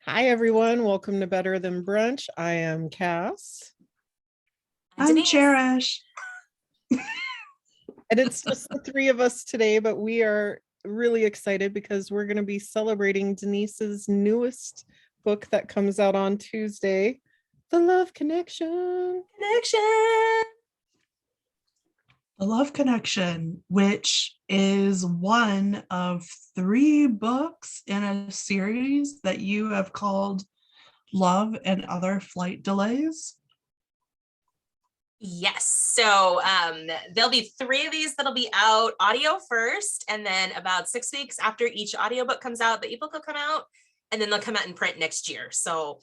Hi, everyone. Welcome to Better Than Brunch. I am Cass. I'm Cherish. And it's just the three of us today, but we are really excited because we're going to be celebrating Denise's newest book that comes out on Tuesday, The Love Connection. The Love Connection, which is one of 3 books in a series that you have called Love and Other Flight Delays. Yes. So there'll be 3 of these that'll be out audio first, and then about 6 weeks after each audiobook comes out, the ebook will come out, and then they'll come out in print next year. So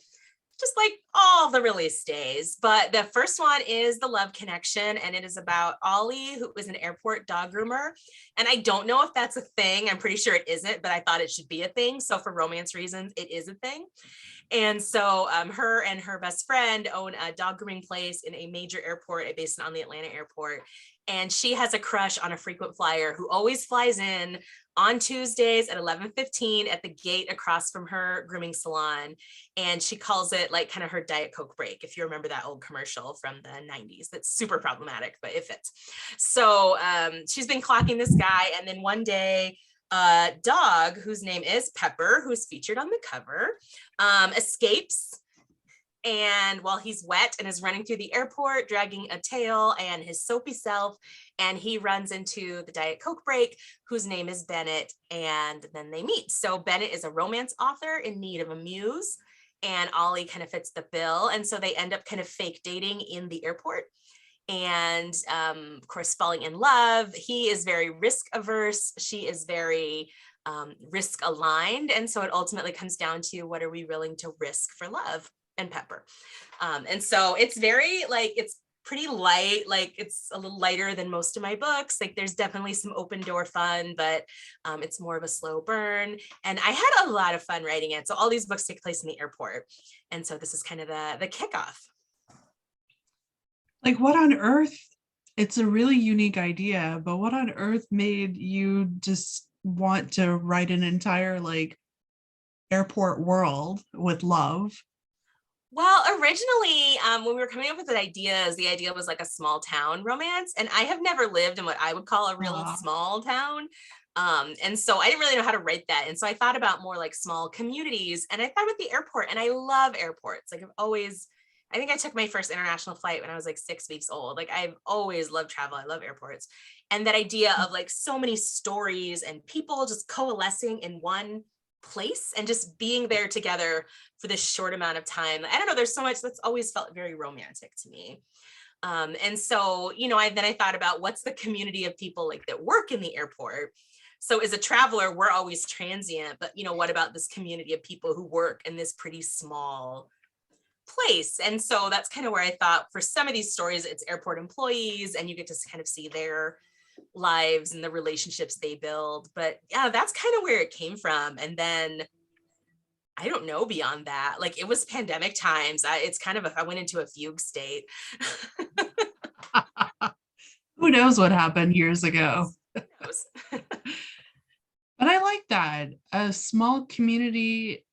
just like all the release days. But the first one is The Love Connection, and it is about Ollie, who is an airport dog groomer. And I don't know if that's a thing. I'm pretty sure it isn't, but I thought it should be a thing. So for romance reasons, it is a thing. And so her and her best friend own a dog grooming place in a major airport based on the Atlanta airport. And she has a crush on a frequent flyer who always flies in on Tuesdays at 11:15 at the gate across from her grooming salon. And she calls it like kind of her Diet Coke break, if you remember that old commercial from the 90s. That's super problematic, but it fits. So she's been clocking this guy. And then one day, dog, whose name is Pepper, who's featured on the cover, escapes. And while he's wet and is running through the airport, dragging a tail and his soapy self, and he runs into the Diet Coke break, whose name is Bennett, and then they meet. So Bennett is a romance author in need of a muse, and Ollie kind of fits the bill. And so they end up kind of fake dating in the airport. And of course, falling in love. He is very risk averse. She is very risk aligned. And so it ultimately comes down to, what are we willing to risk for love and Pepper? And so it's very it's pretty light. Like, it's a little lighter than most of my books. Like, there's definitely some open door fun, but it's more of a slow burn. And I had a lot of fun writing it. So all these books take place in the airport. And so this is kind of the kickoff. Like, what on earth? It's a really unique idea, but what on earth made you just want to write an entire airport world with love? Well, originally, when we were coming up with the idea was like a small town romance, and I have never lived in what I would call a real small town. And so I didn't really know how to write that. And so I thought about more like small communities, and I thought about the airport, and I love airports. I think I took my first international flight when I was like 6 weeks old. Like, I've always loved travel. I love airports. And that idea of like so many stories and people just coalescing in one place and just being there together for this short amount of time. I don't know, there's so much that's always felt very romantic to me. And so, I thought about, what's the community of people like that work in the airport? So as a traveler, we're always transient, but what about this community of people who work in this pretty small place? And so that's kind of where I thought, for some of these stories, it's airport employees, and you get to kind of see their lives and the relationships they build. But yeah, that's kind of where it came from. And then I don't know beyond that. Like, it was pandemic times. It's kind of I went into a fugue state. Who knows what happened years ago? Who knows? But I like that. A small community.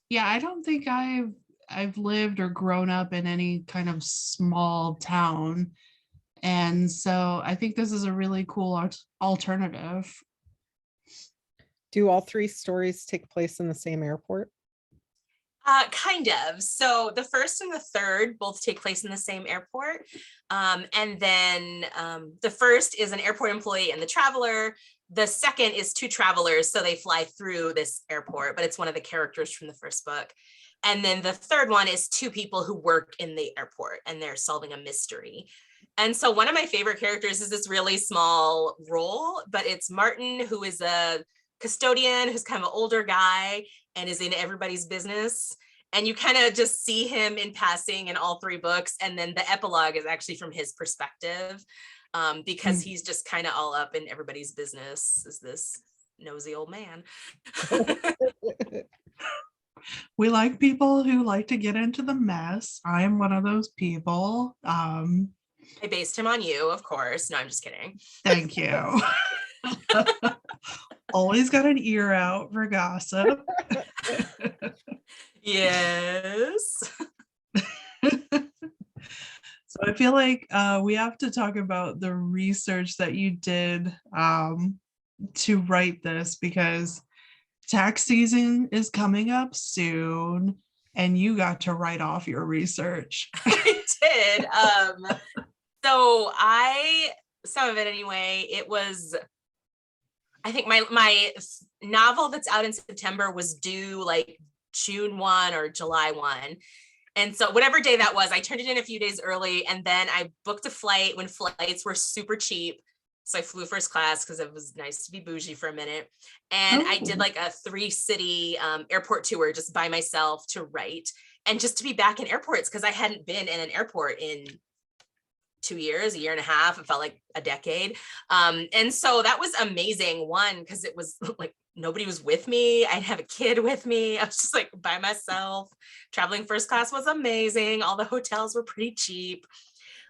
Yeah, I don't think I've lived or grown up in any kind of small town. And so I think this is a really cool alternative. Do all 3 stories take place in the same airport? Kind of. So the first and the third both take place in the same airport. And then the first is an airport employee and the traveler. The second is 2 travelers. So they fly through this airport, but it's one of the characters from the first book. And then the third one is 2 people who work in the airport, and they're solving a mystery. And so one of my favorite characters is this really small role, but it's Martin, who is a custodian, who's kind of an older guy and is in everybody's business. And you kind of just see him in passing in all 3 books. And then the epilogue is actually from his perspective, because he's just kind of all up in everybody's business as this nosy old man. We like people who like to get into the mess. I am one of those people. I based him on you, of course. No, I'm just kidding. Thank you. Always got an ear out for gossip. Yes. So I feel like we have to talk about the research that you did to write this, because tax season is coming up soon and you got to write off your research. I did. Some of it anyway, it was, I think my novel that's out in September was due like June 1 or July 1. And so whatever day that was, I turned it in a few days early, and then I booked a flight when flights were super cheap. So I flew first class because it was nice to be bougie for a minute. And I did like a 3-city airport tour just by myself to write, and just to be back in airports, because I hadn't been in an airport in 2 years, a year and a half. It felt like a decade. And so that was amazing. One, because it was like nobody was with me. I didn't have a kid with me. I was just like by myself. Traveling first class was amazing. All the hotels were pretty cheap.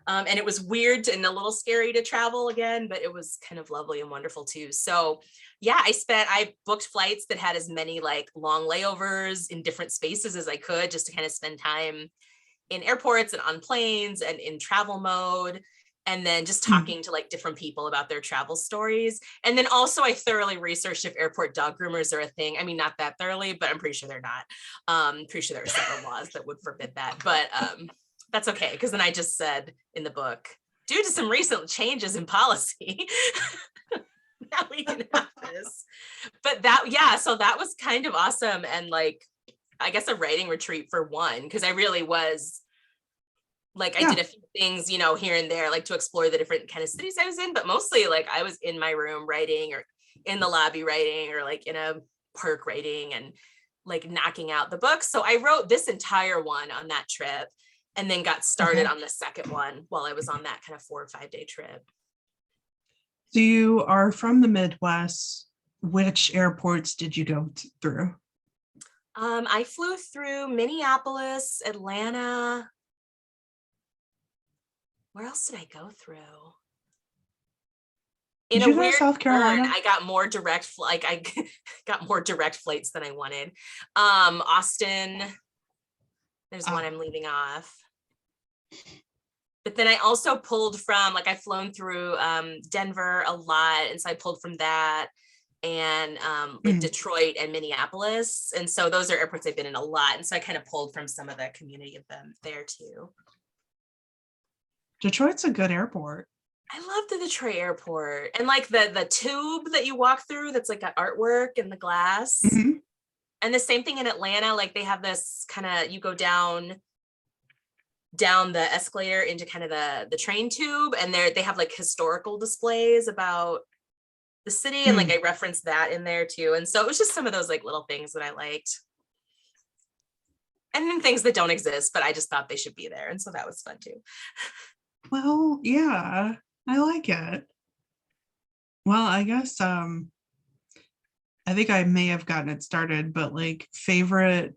And it was weird and a little scary to travel again, but it was kind of lovely and wonderful too. So yeah, I booked flights that had as many like long layovers in different spaces as I could, just to kind of spend time in airports and on planes and in travel mode. And then just talking to like different people about their travel stories. And then also I thoroughly researched if airport dog groomers are a thing. I mean, not that thoroughly, but I'm pretty sure they're not. Pretty sure there are several laws that would forbid that, but that's okay. Because then I just said in the book, due to some recent changes in policy, now we can have this. But so that was kind of awesome. And like, I guess a writing retreat for one, because I really was like, I did a few things, here and there, like to explore the different kind of cities I was in, but mostly like I was in my room writing, or in the lobby writing, or like in a park writing, and like knocking out the book. So I wrote this entire one on that trip, and then got started on the second one while I was on that kind of 4 or 5 day trip. So you are from the Midwest. Which airports did you go through? I flew through Minneapolis, Atlanta. Where else did I go through? Did you go to South Carolina? I got more direct I got more direct flights than I wanted. Austin, there's one I'm leaving off. But then I also pulled from, like, I've flown through Denver a lot, and so I pulled from that, and like Detroit and Minneapolis. And so those are airports I've been in a lot. And so I kind of pulled from some of the community of them there too. Detroit's a good airport. I love the Detroit airport, and like the tube that you walk through that's like got artwork in the glass. And the same thing in Atlanta, like they have this kind of, you go down the escalator into kind of the train tube, and they have like historical displays about the city, and like I referenced that in there too. And so it was just some of those like little things that I liked, and then things that don't exist, but I just thought they should be there, and so that was fun too. Well, yeah, I like it. Well, I guess I think I may have gotten it started, but like favorite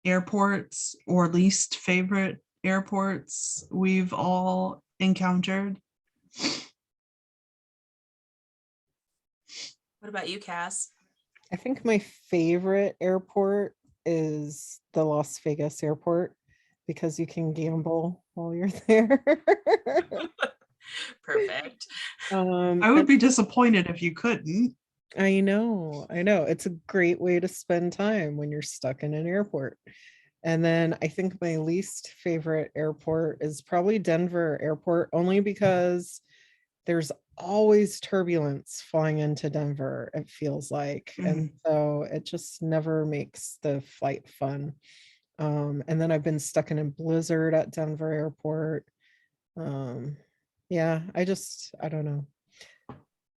airports or least favorite airports we've all encountered. What about you, Cass? I think my favorite airport is the Las Vegas airport, because you can gamble while you're there. Perfect. I would be disappointed if you couldn't. I know. It's a great way to spend time when you're stuck in an airport. And then I think my least favorite airport is probably Denver Airport, only because there's always turbulence flying into Denver, it feels like. And so it just never makes the flight fun. And then I've been stuck in a blizzard at Denver Airport. Yeah, I don't know.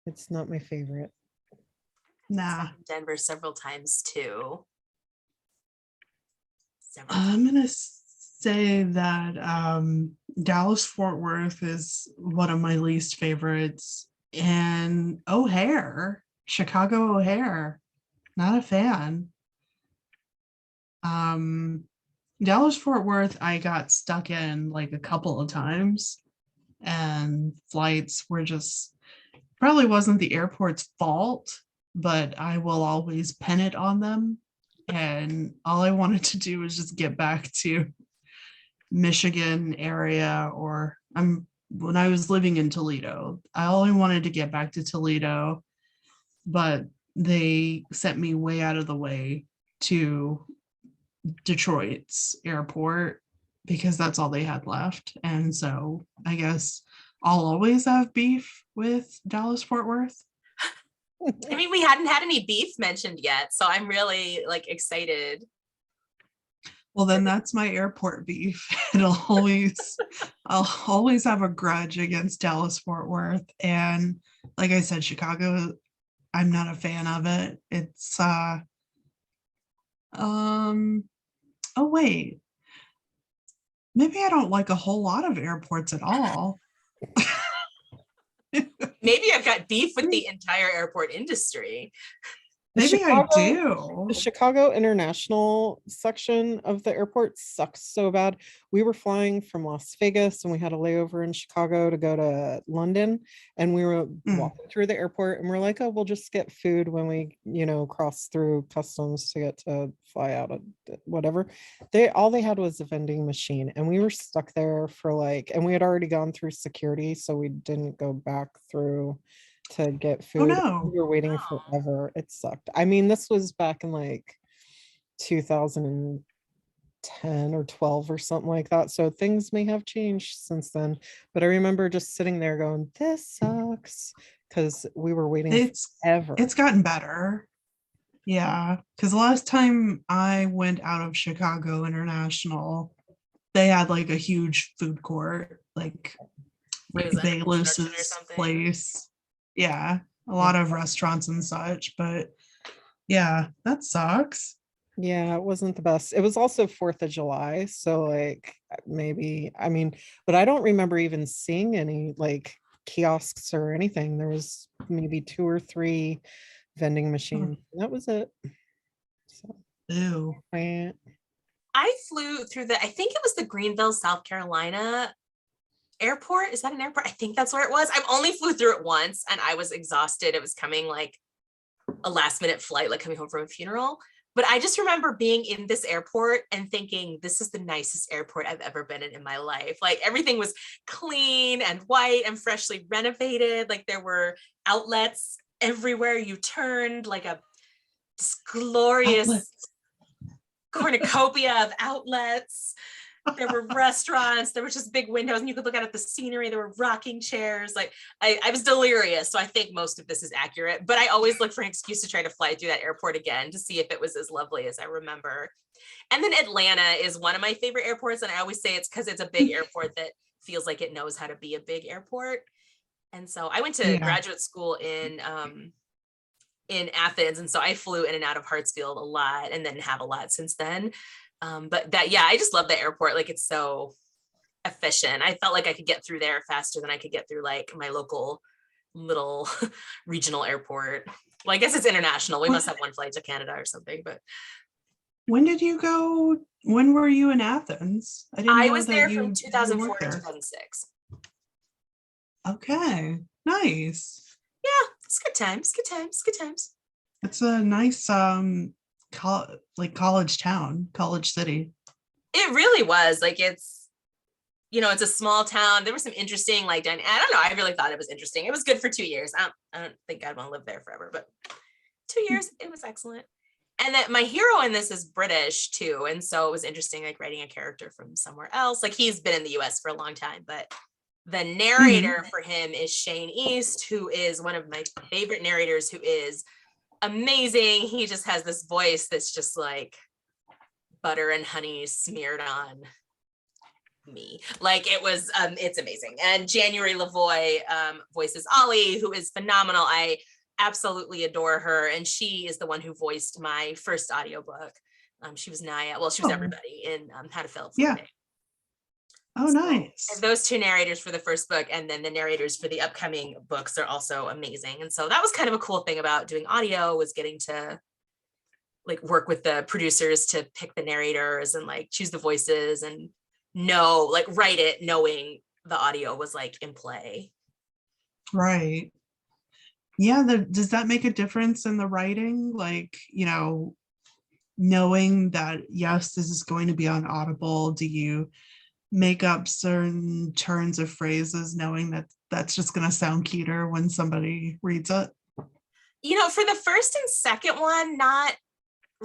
It's not my favorite. Nah. Denver several times too. I'm gonna say that Dallas Fort Worth is one of my least favorites, and O'Hare, Chicago O'Hare, not a fan. Dallas Fort Worth, I got stuck in like a couple of times, and flights were just, probably wasn't the airport's fault, but I will always pin it on them and all I wanted to do was just get back to Michigan area, or when I was living in Toledo, I only wanted to get back to Toledo, but they sent me way out of the way to Detroit's airport because that's all they had left. And so I guess I'll always have beef with Dallas Fort Worth. I mean, we hadn't had any beef mentioned yet, so I'm really like excited. Well, then that's my airport beef. I'll always have a grudge against Dallas Fort Worth. And like I said, Chicago, I'm not a fan of it. It's oh wait. Maybe I don't like a whole lot of airports at all. Maybe I've got beef with the entire airport industry. Maybe I do. The Chicago International section of the airport sucks so bad. We were flying from Las Vegas and we had a layover in Chicago to go to London, and we were walking through the airport and we're like, oh, we'll just get food when we, cross through customs to get to fly out of whatever. All they had was a vending machine, and we were stuck there for and we had already gone through security, so we didn't go back through to get food. Oh no. We were waiting forever. It sucked. I mean, this was back in 2010 or 12 or something like that. So things may have changed since then. But I remember just sitting there going, this sucks, because we were waiting forever. It's gotten better. Yeah. Because the last time I went out of Chicago International, they had a huge food court, like Ray Bayless's place. Yeah, a lot of restaurants and such, but yeah, that sucks. Yeah, it wasn't the best. It was also 4th of July, so maybe, but I don't remember even seeing any kiosks or anything. There was maybe 2 or 3 vending machines. That was it. So, ew. I flew through I think it was the Greenville, South Carolina airport. Is that an airport? I think that's where it was. I only flew through it once and I was exhausted. It was coming a last minute flight, coming home from a funeral. But I just remember being in this airport and thinking, this is the nicest airport I've ever been in my life. Everything was clean and white and freshly renovated. There were outlets everywhere you turned, this glorious cornucopia of outlets. There were restaurants, there were just big windows and you could look out at the scenery. There were rocking chairs. I was delirious. So I think most of this is accurate, but I always look for an excuse to try to fly through that airport again to see if it was as lovely as I remember. And then Atlanta is one of my favorite airports. And I always say it's because it's a big airport that feels like it knows how to be a big airport. And so I went to graduate school in Athens. And so I flew in and out of Hartsfield a lot and then have a lot since then. But I just love the airport. It's so efficient. I felt like I could get through there faster than I could get through my local little regional airport. Well, I guess it's international. We must have one flight to Canada or something, but. When did you go? When were you in Athens? I was there from 2004 to 2006. Okay, nice. Yeah, it's good times, good times, good times. It's a nice, college town, college city. It really was it's it's a small town. There was some interesting I don't know, I really thought it was interesting. It was good for 2 years. I don't think I'd want to live there forever, but 2 years it was excellent. And that my hero in this is British too, and so it was interesting writing a character from somewhere else. He's been in the US for a long time, but the narrator for him is Shane East, who is one of my favorite narrators, who is amazing. He just has this voice that's just butter and honey smeared on me. It's amazing. And January Lavoie voices Ollie, who is phenomenal. I absolutely adore her. And she is the one who voiced my first audiobook. She was Naya. Well, she was everybody in How to Fill Up for a Day. Oh, nice. And those 2 narrators for the first book, and then the narrators for the upcoming books are also amazing. And so that was kind of a cool thing about doing audio, was getting to work with the producers to pick the narrators and choose the voices and write it knowing the audio was in play. Right. Yeah. Does that make a difference in the writing? knowing that, yes, this is going to be on Audible? Do you make up certain turns of phrases knowing that that's just going to sound cuter when somebody reads it? For the first and second one, not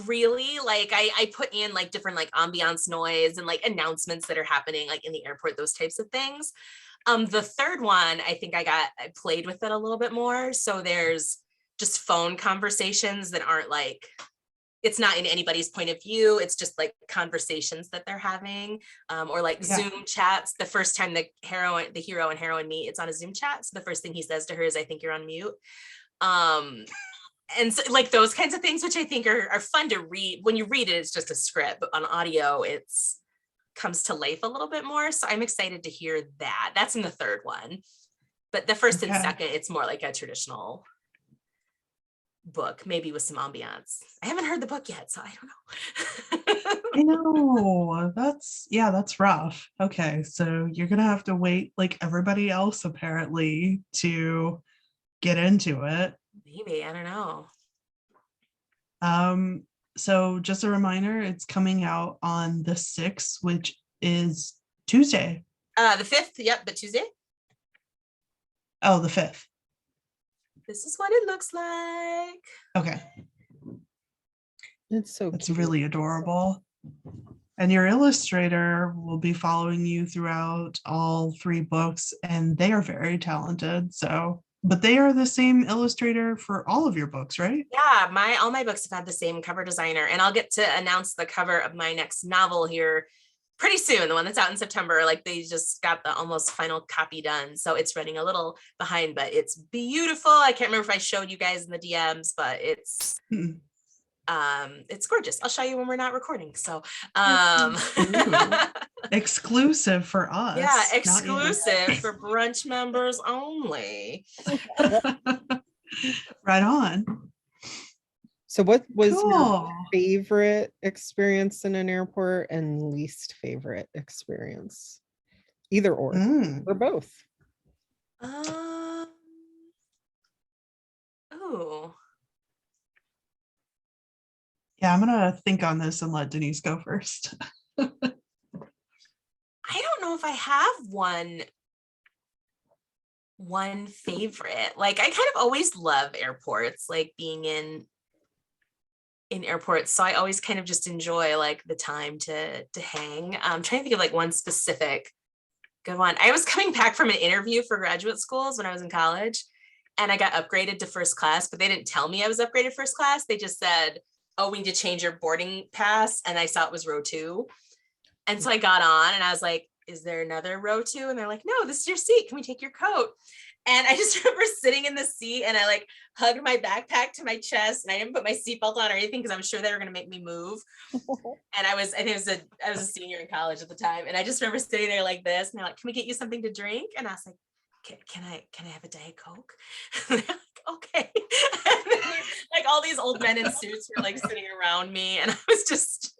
really. Like I put in like different like ambiance noise and like announcements that are happening like in the airport, those types of things. The third one, I think I played with it a little bit more. So there's just phone conversations that aren't like, it's not in anybody's point of view. It's just like conversations that they're having, or like Zoom chats. The first time the hero and heroine meet, it's on a Zoom chat. So the first thing he says to her is, "I think you're on mute." And so like those kinds of things, which I think are fun to read. When you read it, it's just a script, but on audio, it's comes to life a little bit more. So I'm excited to hear that. That's in the third one. But the first and second, it's more like a traditional book, maybe with some ambiance. I haven't heard the book yet, so I don't know. I know, that's rough. Okay, so you're gonna have to wait like everybody else apparently to get into it. Maybe, I don't know. So just a reminder, it's coming out on the 6th, which is Tuesday. The 5th, yep, but Tuesday. Oh, the 5th. This is what it looks like. Okay. It's so It's cute. really adorable. And your illustrator will be following you throughout all 3 books, and they are very talented. So, but they are the same illustrator for all of your books, right? Yeah, all my books have had the same cover designer, and I'll get to announce the cover of my next novel here pretty soon, the one that's out in September. Like they just got the almost final copy done, so it's running a little behind, but it's beautiful. I can't remember if I showed you guys in the DMs, but it's gorgeous. I'll show you when we're not recording. So exclusive for us. Yeah, exclusive for brunch members only. Right on. So what was Cool. your favorite experience in an airport and least favorite experience? Either or both. Oh. Yeah, I'm gonna think on this and let Denise go first. I don't know if I have one favorite. Like I kind of always love airports, like being in airports. So I always kind of just enjoy like the time to hang. I'm trying to think of like one specific good one. I was coming back from an interview for graduate schools when I was in college, and I got upgraded to first class, but they didn't tell me I was upgraded first class. They just said, "Oh, we need to change your boarding pass." And I saw it was row 2. And so I got on and I was like, "Is there another row 2?" And they're like, "No, this is your seat. Can we take your coat?" And I just remember sitting in the seat and I like hugged my backpack to my chest, and I didn't put my seatbelt on or anything because I'm sure they were going to make me move. And I was a senior in college at the time. And I just remember sitting there like this, and they're like, "Can we get you something to drink?" And I was like, can I have a Diet Coke? And they're like, "Okay." And then, like all these old men in suits were like sitting around me, and I was just,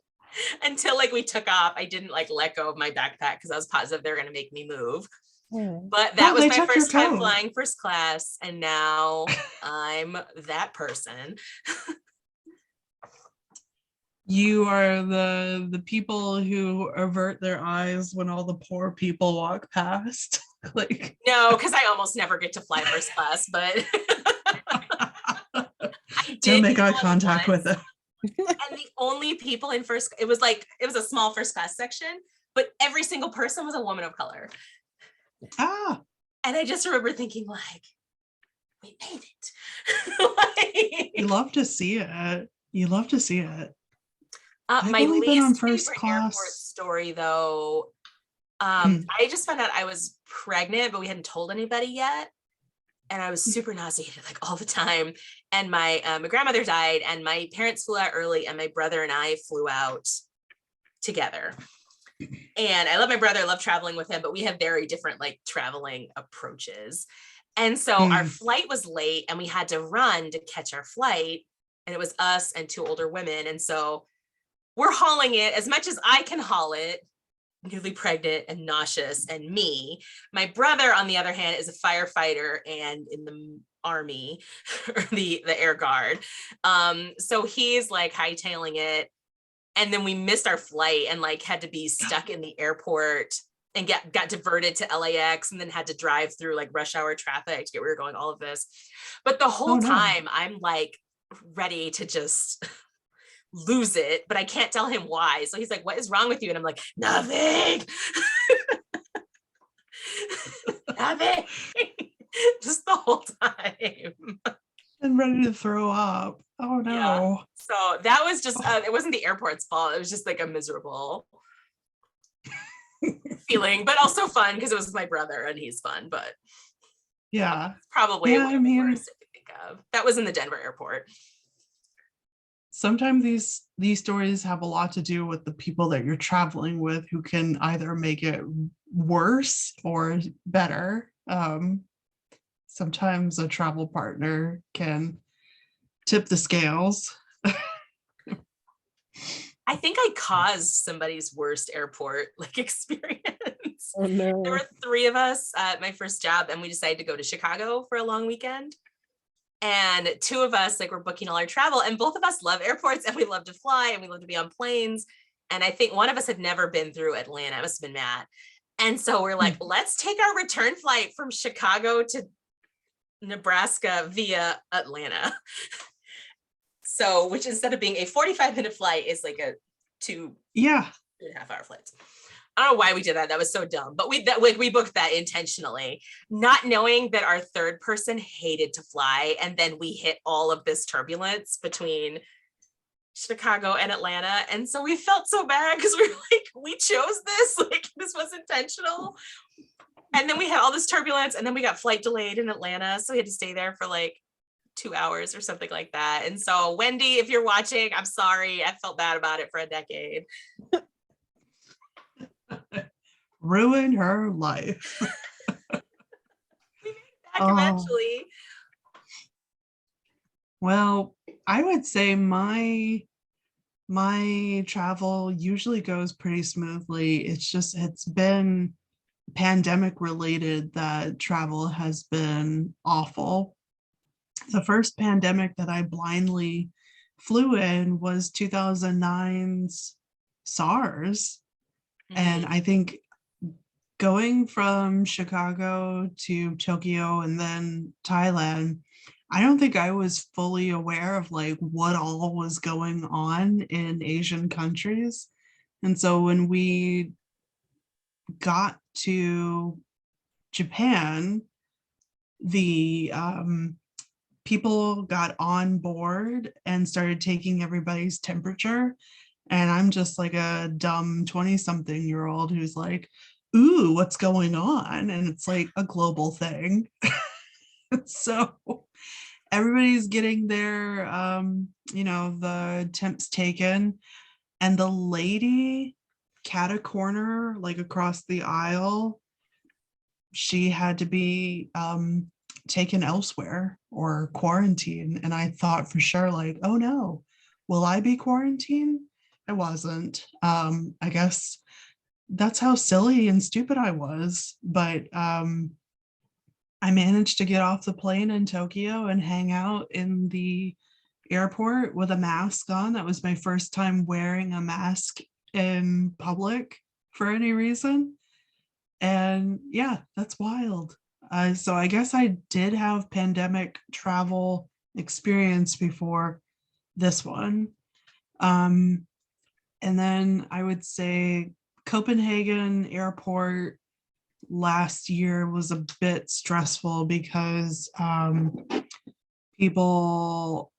until like we took off, I didn't like let go of my backpack because I was positive they were going to make me move. But that was my first time flying first class, and now I'm that person. You are the people who avert their eyes when all the poor people walk past. Like No, because I almost never get to fly first class, but don't make eye contact with them. And the only people in it was a small first class section, but every single person was a woman of color. And I just remember thinking like, we made it. You love to see it. My least favorite airport story though, I just found out I was pregnant, but we hadn't told anybody yet. And I was super nauseated like all the time. And my grandmother died, and my parents flew out early, and my brother and I flew out together. And I love my brother, I love traveling with him, but we have very different like traveling approaches. And so our flight was late, and we had to run to catch our flight. And it was us and 2 older women. And so we're hauling it as much as I can haul it, newly pregnant and nauseous, and me. My brother, on the other hand, is a firefighter and in the Army or the Air Guard. So he's like hightailing it. And then we missed our flight and like had to be stuck in the airport and got diverted to LAX and then had to drive through like rush hour traffic to get where we were going, all of this. But the whole time I'm like ready to just lose it, but I can't tell him why. So he's like, what is wrong with you? And I'm like, nothing. Nothing. Just the whole time. And ready to throw up. Oh no. Yeah. So that was just, it wasn't the airport's fault. It was just like a miserable feeling, but also fun because it was my brother and he's fun, but yeah, probably yeah, I mean, worst I could think of. That was in the Denver airport. Sometimes these stories have a lot to do with the people that you're traveling with, who can either make it worse or better. Sometimes a travel partner can tip the scales. I think I caused somebody's worst airport like experience. Oh no. There were 3 of us at my first job and we decided to go to Chicago for a long weekend. And 2 of us like were booking all our travel, and both of us love airports and we love to fly and we love to be on planes. And I think one of us had never been through Atlanta. It must have been Matt. And so we're like, let's take our return flight from Chicago to Nebraska via Atlanta. So, which instead of being a 45-minute flight is like a 2.5-hour flight. I don't know why we did that. That was so dumb. But we booked that intentionally, not knowing that our third person hated to fly. And then we hit all of this turbulence between Chicago and Atlanta. And so we felt so bad because we were like, we chose this. Like, this was intentional. And then we had all this turbulence, and then we got flight delayed in Atlanta. So we had to stay there for like 2 hours or something like that. And so Wendy, if you're watching, I'm sorry. I felt bad about it for a decade. Ruin her life. We made it back eventually. Well, I would say my travel usually goes pretty smoothly. It's been pandemic related that travel has been awful. The first pandemic that I blindly flew in was 2009's SARS. And I think going from Chicago to Tokyo and then Thailand, I don't think I was fully aware of like what all was going on in Asian countries. And so when we got to Japan, the people got on board and started taking everybody's temperature. And I'm just like a dumb 20-something-year-old who's like, ooh, what's going on? And it's like a global thing. So everybody's getting their, the temps taken. And the lady cat a corner, like across the aisle, she had to be taken elsewhere or quarantined. And I thought for sure, like, oh no, will I be quarantined? I wasn't. I guess that's how silly and stupid I was. But I managed to get off the plane in Tokyo and hang out in the airport with a mask on. That was my first time wearing a mask in public for any reason. And yeah, that's wild. So I guess I did have pandemic travel experience before this one. And then I would say Copenhagen airport last year was a bit stressful because people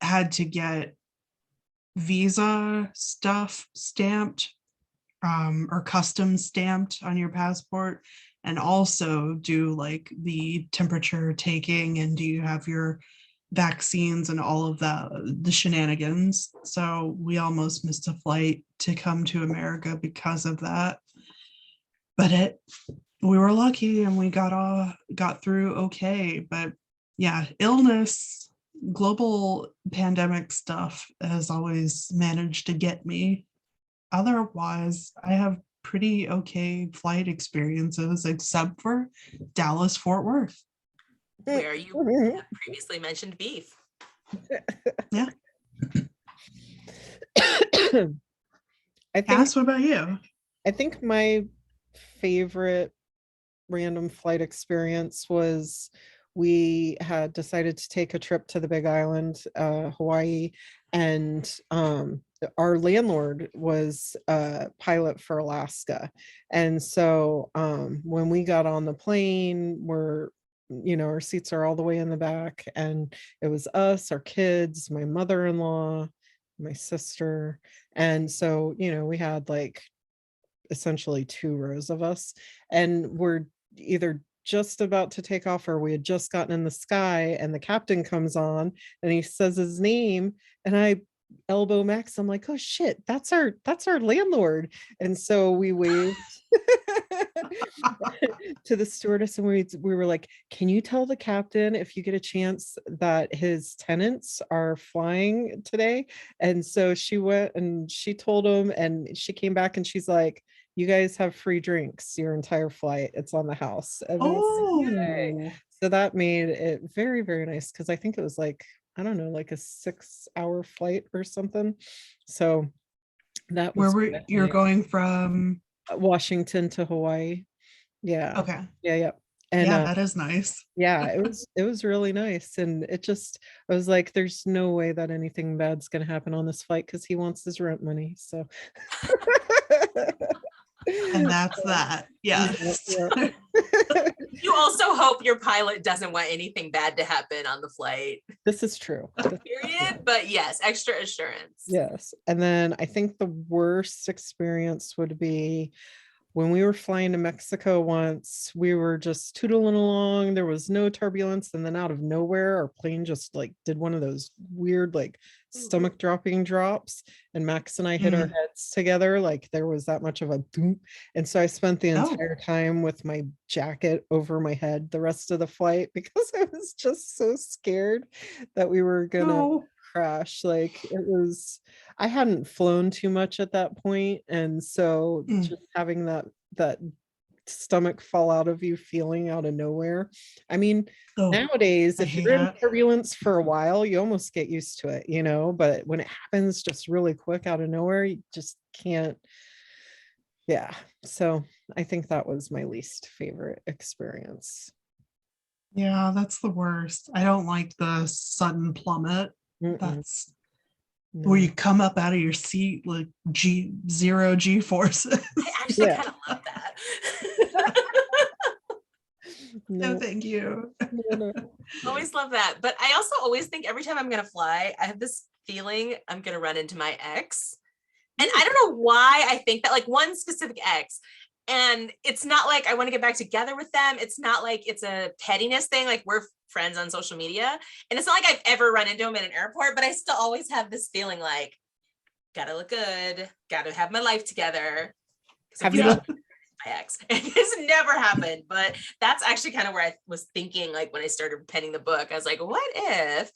had to get visa stuff stamped or custom stamped on your passport, and also do like the temperature taking and do you have your vaccines and all of the shenanigans. So we almost missed a flight to come to America because of that. But we were lucky and we got through okay. But yeah, illness, global pandemic stuff has always managed to get me. Otherwise, I have pretty okay flight experiences, except for Dallas, Fort Worth. Where you previously mentioned beef. Yeah. I think Cass, what about you? I think my favorite random flight experience was we had decided to take a trip to the Big Island, Hawaii, and our landlord was a pilot for Alaska. And so when we got on the plane, our seats are all the way in the back, and it was us, our kids, my mother-in-law, my sister. And so, we had like essentially 2 rows of us, and we're either just about to take off or we had just gotten in the sky, and the captain comes on and he says his name, and I elbow Max. I'm like, oh shit, that's our landlord. And so we waved to the stewardess, and we were like, can you tell the captain, if you get a chance, that his tenants are flying today? And so she went and she told him, and she came back and she's like, you guys have free drinks your entire flight. It's on the house. And we were like, yay. Oh, So that made it very, very nice, because I think it was like, I don't know, like a 6-hour flight or something. So that where was were you're going from? Washington to Hawaii. Yeah. Okay. Yeah. And Yeah, that is nice. yeah, it was really nice. And I was like, there's no way that anything bad's gonna happen on this flight, because he wants his rent money. So And that's that. Yes. Yeah. You also hope your pilot doesn't want anything bad to happen on the flight, This is true. period. But yes, extra assurance. Yes. And then I think the worst experience would be when we were flying to Mexico once. We were just tootling along. There was no turbulence. And then out of nowhere, our plane just like did one of those weird, like stomach dropping drops. And Max and I hit our heads together. Like there was that much of a boom. And so I spent the Oh. entire time with my jacket over my head the rest of the flight, because I was just so scared that we were gonna No. crash. Like I hadn't flown too much at that point, and so just having that stomach fall out of you feeling out of nowhere. I mean, Oh, nowadays, I if hate you're in it. turbulence for a while, you almost get used to it, but when it happens just really quick out of nowhere, you just can't. Yeah. So I think that was my least favorite experience. Yeah, that's the worst. I don't like the sudden plummet. Mm-mm, That's no. where you come up out of your seat like zero G forces. I actually Yeah. kind of love that. No, No, thank you. no. Always love that. But I also always think every time I'm going to fly, I have this feeling I'm going to run into my ex. And I don't know why I think that, like one specific ex. And it's not like I want to get back together with them. It's not like it's a pettiness thing. Like we're friends on social media. And it's not like I've ever run into him in an airport, but I still always have this feeling like, gotta look good, gotta have my life together. Have You you know, my ex. It's never happened, but that's actually kind of where I was thinking, like when I started penning the book, I was like, what if?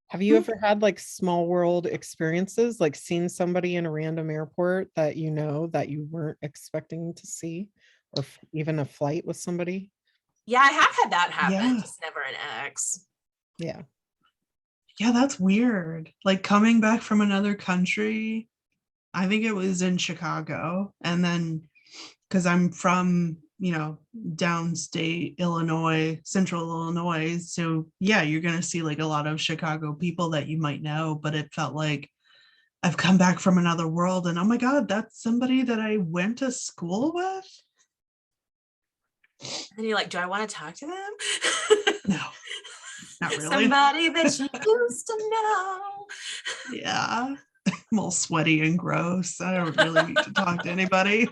Have you ever had like small world experiences, like seen somebody in a random airport that that you weren't expecting to see, or even a flight with somebody? Yeah, I have had that happen, Yeah. just never an ex. Yeah. Yeah, that's weird. Like coming back from another country. I think it was in Chicago. And then because I'm from, downstate Illinois, central Illinois. So yeah, you're going to see like a lot of Chicago people that you might know, but it felt like I've come back from another world and oh my God, that's somebody that I went to school with. And you're like, do I want to talk to them? No, not really. Somebody that you used to know. Yeah, I'm all sweaty and gross. I don't really need to talk to anybody.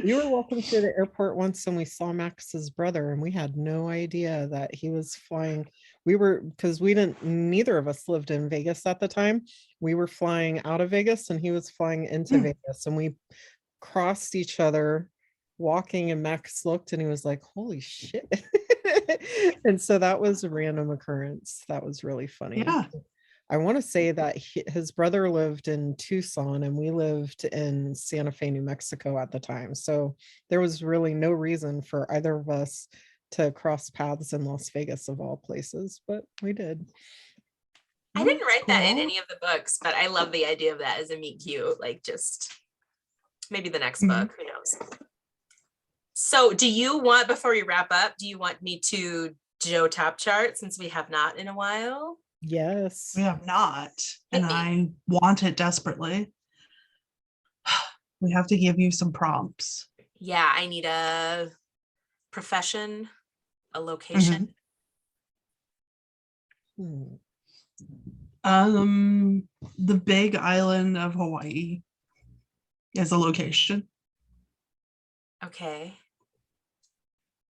We were walking through the airport once and we saw Max's brother, and we had no idea that he was flying. Because neither of us lived in Vegas at the time. We were flying out of Vegas and he was flying into Vegas, and we crossed each other walking, and Max looked and he was like, holy shit. And so that was a random occurrence. That was really funny. Yeah. I want to say that his brother lived in Tucson and we lived in Santa Fe, New Mexico at the time. So there was really no reason for either of us to cross paths in Las Vegas, of all places, but we did. I didn't That's write that in cool. any of the books, but I love the idea of that as a meet cute, like just maybe the next Mhm. book, who knows? So do you want, before we wrap up, do you want me to Joe Top Chart since we have not in a while? Yes. We have not, and Hit me. I want it desperately. We have to give you some prompts. Yeah, I need a profession, a location. Hmm. The big island of Hawaii is a location, Okay.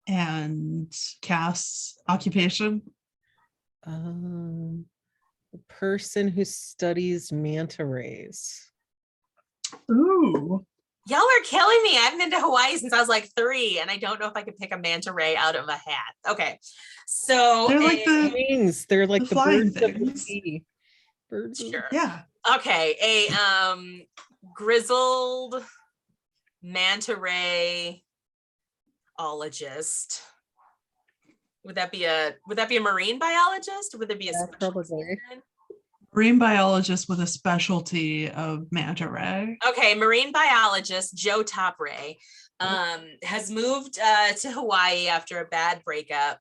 and Cass' occupation. The person who studies manta rays. Ooh, Y'all are killing me. I've been to Hawaii since I was like 3, and I don't know if I could pick a manta ray out of a hat. Okay. So they're like the Wings. They're like the the flying birds of the things. sea. Birds of- sure. Yeah. Okay, a grizzled manta ray ologist. Would that be a marine biologist? Would there be a Yeah, specialty probably. then? Marine biologist with a specialty of manta ray. Okay, marine biologist Joe Topray has moved to Hawaii after a bad breakup.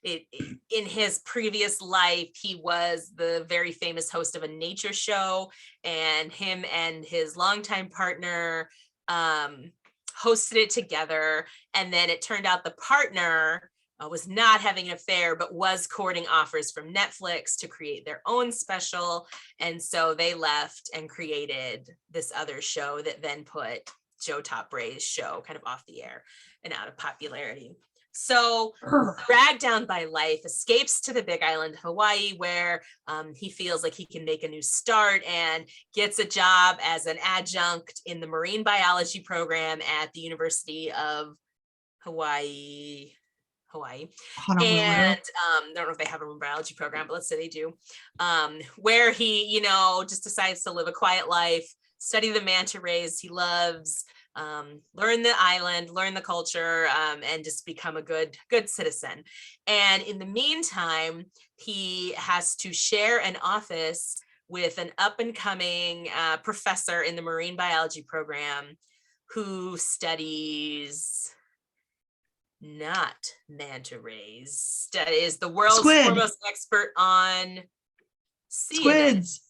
In his previous life, he was the very famous host of a nature show, and him and his longtime partner hosted it together. And then it turned out the partner was not having an affair, but was courting offers from Netflix to create their own special. And so they left and created this other show that then put Joe Topray's show kind of off the air and out of popularity. So dragged down by life, escapes to the big island of Hawaii, where he feels like he can make a new start, and gets a job as an adjunct in the marine biology program at the University of Hawaii. Honolulu. And I don't know if they have a marine biology program, but let's say they do, where he, just decides to live a quiet life, study the manta rays he loves, learn the island, learn the culture, and just become a good citizen. And in the meantime, he has to share an office with an up and coming professor in the marine biology program who studies not manta rays. That is the world's Squid. foremost expert on sea anemones. Squids.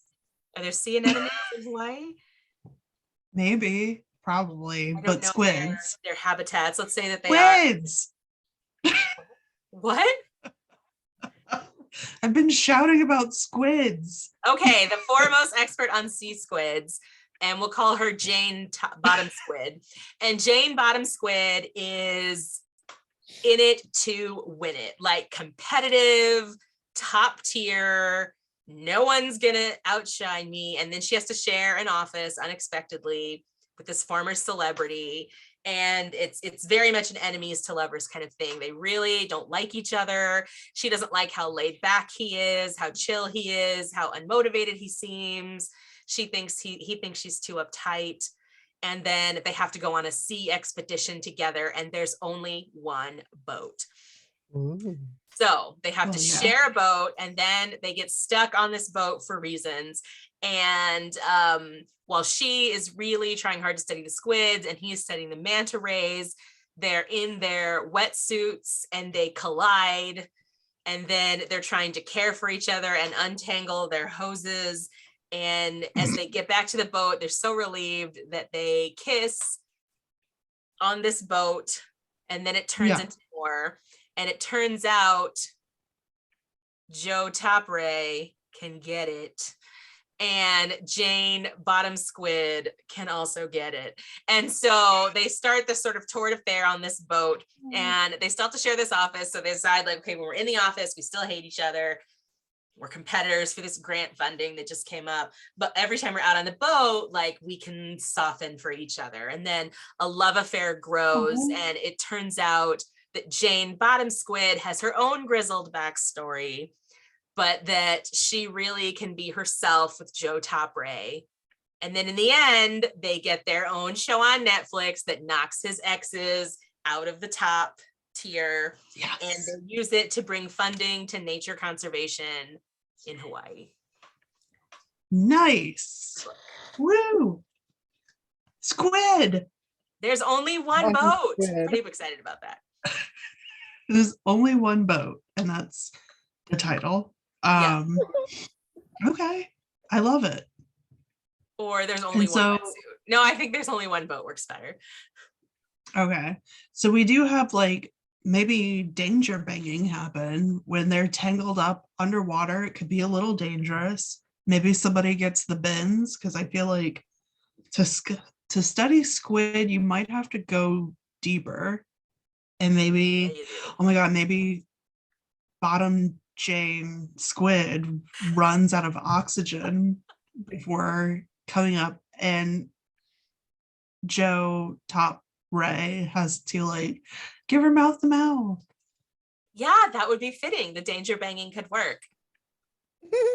Are there sea anemones in Hawaii? Maybe, probably, I don't but know squids. their habitats. Let's say that they are. Squids. What? I've been shouting about squids. Okay, the foremost expert on sea squids, and we'll call her Jane Bottom Squid. And Jane Bottom Squid is in it to win it, like competitive, top tier. No one's gonna outshine me. And then she has to share an office unexpectedly with this former celebrity. And it's very much an enemies to lovers kind of thing. They really don't like each other. She doesn't like how laid back he is, how chill he is, how unmotivated he seems. She thinks he thinks she's too uptight. And then they have to go on a sea expedition together, and there's only one boat. Ooh. So they have to yeah. share a boat, and then they get stuck on this boat for reasons. And while she is really trying hard to study the squids and he is studying the manta rays, they're in their wetsuits and they collide. And then they're trying to care for each other and untangle their hoses. And as they get back to the boat, they're so relieved that they kiss on this boat. And then it turns into more. And it turns out Joe Topray can get it. And Jane Bottom Squid can also get it. And so they start this sort of tour d'affaire on this boat, and they still have to share this office. So they decide, like, okay, when we're in the office, we still hate each other. We're competitors for this grant funding that just came up. But every time we're out on the boat, like, we can soften for each other. And then a love affair grows, and it turns out that Jane Bottom Squid has her own grizzled backstory, but that she really can be herself with Joe Topray. And then in the end, they get their own show on Netflix that knocks his exes out of the top tier. Yes. And they use it to bring funding to nature conservation in Hawaii. Nice. Woo. Squid. There's only one Oh, boat. good. Pretty excited about that. There's only one boat, and that's the title. Yeah. Okay. I love it. Or there's only And one so- wetsuit. No, I think there's only one boat works better. Okay. So we do have like maybe danger banging happen when they're tangled up underwater. It could be a little dangerous. Maybe somebody gets the bends, because I feel like to study squid, you might have to go deeper. And Yeah, maybe, you do. oh my God, maybe bottom chain squid runs out of oxygen before coming up, and Joe Topray has to like give her mouth to mouth. Yeah, that would be fitting. The danger banging could work.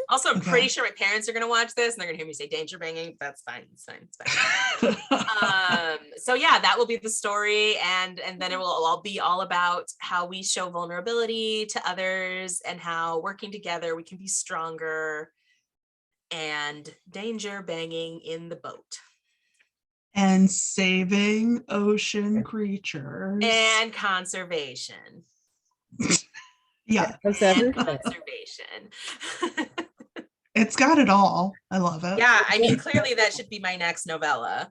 Also, I'm pretty Okay. sure my parents are gonna watch this and they're gonna hear me say danger banging. That's fine. It's fine. It's fine. So yeah, that will be the story, and then it will all be all about how we show vulnerability to others and how working together we can be stronger, and danger banging in the boat And saving ocean creatures. and conservation. Yeah, That's And everything. conservation. it's got it all. I love it. Yeah, I mean, clearly that should be my next novella.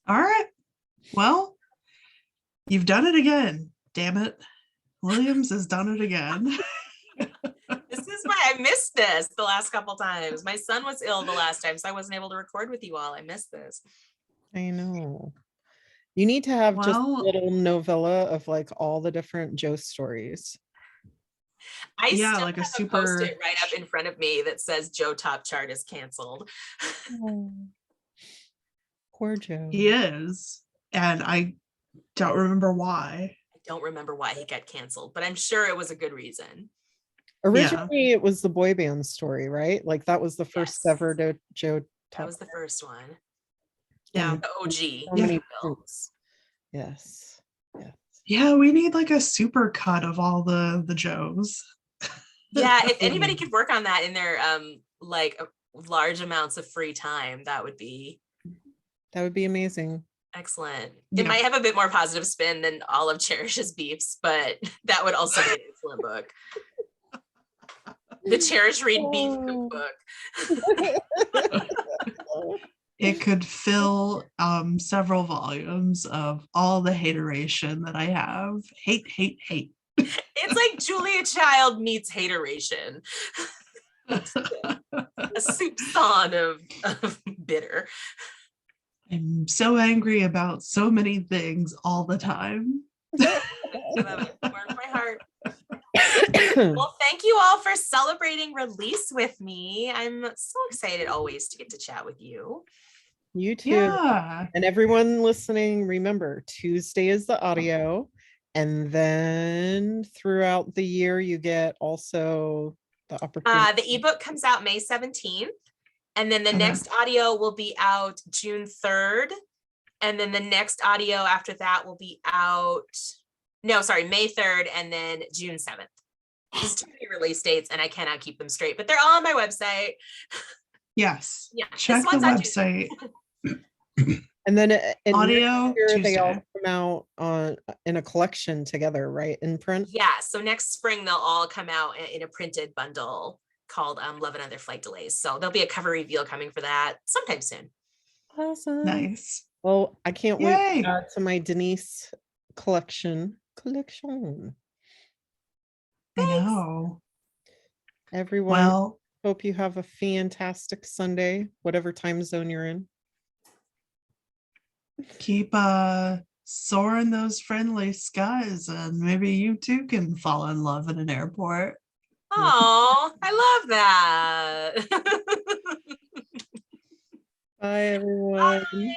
All right. Well, you've done it again. Damn it. Williams has done it again. This is why I missed this the last couple times. My son was ill the last time, so I wasn't able to record with you all. I missed this. I know. You need to have just a Well- little novella of like all the different Joe stories. I Yeah, still like a have a super- post-it right up in front of me that says Joe Top Chart is canceled. Poor Joe. He is. And I don't remember why. I don't remember why he got canceled, but I'm sure it was a good reason. Originally, it was the boy band story, right? Like that was the first Yes. ever Joe That Top. was the first one. Yeah. The OG. So many if you will. fruits. Yes. Yeah. Yeah, we need like a super cut of all the Joes. Yeah, if anybody could work on that in their like large amounts of free time, that would be That would be amazing. excellent. Yeah. It might have a bit more positive spin than all of Cherish's beefs, but that would also be an excellent book. The Cherish Read Beef Oh. Cookbook. It could fill several volumes of all the hateration that I have. Hate, hate, hate. It's like Julia Child meets hateration. A soupçon of bitter. I'm so angry about so many things all the time. I love it. Warms my heart. Well, thank you all for celebrating release with me. I'm so excited always to get to chat with you. You too. Yeah. And everyone listening, remember Tuesday is the audio. And then throughout the year, you get also the opportunity. The ebook comes out May 17th. And then the Okay. next audio will be out June 3rd. And then the next audio after that will be out, May 3rd and then June 7th. There's too many release dates and I cannot keep them straight, but they're all on my website. Yes. Yeah, Check this the one's on Tuesday. website. And then in Audio next year, they all Tuesday. come out on in a collection together, right? In print. Yeah, so next spring they'll all come out in a printed bundle called Love and Other Flight Delays. So there'll be a cover reveal coming for that sometime soon. Awesome. Nice. Well, I can't wait Yay. to add to my Denise collection. I know. Everyone, Well, hope you have a fantastic Sunday, whatever time zone you're in. keep soaring those friendly skies, and maybe you too can fall in love in an airport. Oh, I love that. Bye, everyone. Bye.